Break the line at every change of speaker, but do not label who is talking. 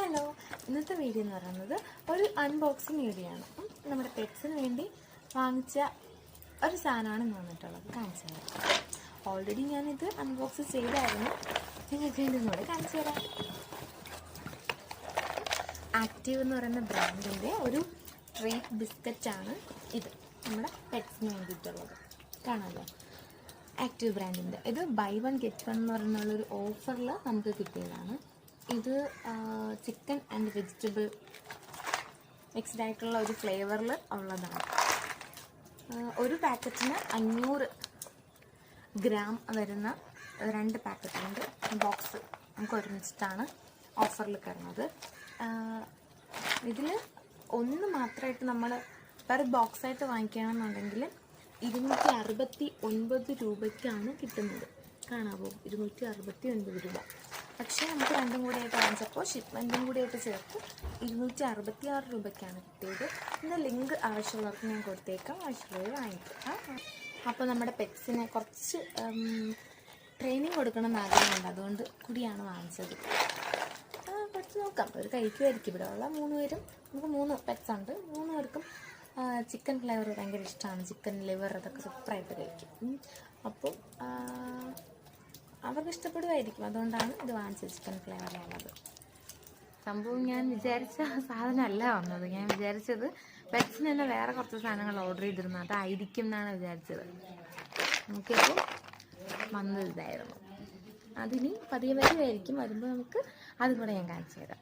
Hello, ഇന്നത്തെ video എന്ന് പറയുന്നത് ഒരു അൺബോക്സിങ് വീഡിയോ ആണ്. നമ്മുടെ പെറ്റ്സിന് വേണ്ടി വാങ്ങിച്ച ഒരു സാധനമാണ് ഇന്ന് വന്നിട്ടുള്ളത്. കാണിച്ചു തരാം. ഓൾറെഡി ഞാനിത് അൺബോക്സ് ചെയ്തായിരുന്നു. നിങ്ങൾക്ക് വേണ്ടി ഒന്നുകൂടെ കാണിച്ചു തരാം. ആക്റ്റീവ് എന്ന് പറയുന്ന ബ്രാൻഡിൻ്റെ ഒരു ട്രീറ്റ് ബിസ്ക്കറ്റാണ് ഇത് നമ്മുടെ പെറ്റ്സിന് വേണ്ടിയിട്ടുള്ളത്. കാണാമല്ലോ, ആക്റ്റീവ് ബ്രാൻഡിൻ്റെ. ഇത് ബൈ വൺ ഗെറ്റ് വൺ എന്ന് പറയുന്നുള്ളൊരു ഓഫറിൽ നമുക്ക് കിട്ടിയതാണ്. ഇത് ചിക്കൻ ആൻഡ് വെജിറ്റബിൾ മിക്സ്ഡ് ആയിട്ടുള്ള ഒരു ഫ്ലേവറിൽ ഉള്ളതാണ്. ഒരു പാക്കറ്റിന് 500 ഗ്രാം വരുന്ന 2 പാക്കറ്റിൻ്റെ ബോക്സ് നമുക്ക് ഒരുമിച്ചിട്ടാണ് ഓഫറിൽ കിടന്നത്. ഇതിൽ ഒന്ന് മാത്രമായിട്ട് നമ്മൾ പെർ ബോക്സായിട്ട് വാങ്ങിക്കുകയാണെന്നുണ്ടെങ്കിൽ 269 രൂപയ്ക്കാണ് കിട്ടുന്നത്. കാണാമോ, 269 രൂപ. പക്ഷേ നമുക്ക് രണ്ടും കൂടി ആയിട്ട് വാങ്ങിച്ചപ്പോൾ ഷിപ്മെൻറ്റും കൂടി ആയിട്ട് ചേർത്ത് 266 രൂപയ്ക്കാണ് കിട്ടിയത്. ഇതിൻ്റെ ലിങ്ക് ആവശ്യമുള്ളവർക്ക് ഞാൻ കൊടുത്തേക്കാം, ആവശ്യമുള്ളവർ വാങ്ങിക്കാം. അപ്പോൾ നമ്മുടെ പെറ്റ്സിനെ കുറച്ച് ട്രെയിനിങ് കൊടുക്കണമെന്ന് ആഗ്രഹമുണ്ട്, അതുകൊണ്ട് കൂടിയാണ് വാങ്ങിച്ചത്. കുറച്ച് നോക്കാം, അവർ കഴിക്കുമായിരിക്കും. ഇവിടെ ഉള്ള 3 പേരും, നമുക്ക് 3 പെറ്റ്സ് ഉണ്ട്. 3 പേർക്കും ചിക്കൻ ഫ്ലേവർ ഭയങ്കര ഇഷ്ടമാണ്. ചിക്കൻ ലിവർ അതൊക്കെ സൂപ്പറായിട്ട് കഴിക്കും. അപ്പോൾ അവർക്ക് ഇഷ്ടപ്പെടുമായിരിക്കും, അതുകൊണ്ടാണ് ഇത് വാങ്ങിച്ചത്. ചിക്കൻ ഫ്ലേവറിലുള്ളത് സംഭവം ഞാൻ വിചാരിച്ച സാധനമല്ല വന്നത്. ഞാൻ വിചാരിച്ചത് പെറ്റ്സിന് തന്നെ വേറെ കുറച്ച് സാധനങ്ങൾ ഓർഡർ ചെയ്തിരുന്നു, അതായിരിക്കും എന്നാണ് വിചാരിച്ചത്. നമുക്കിപ്പോൾ വന്നത് ഇതായിരുന്നു. അതിനി പതിയെ വരുമായിരിക്കും. വരുമ്പോൾ നമുക്ക് അതും കൂടെ ഞാൻ കാണിച്ചു തരാം.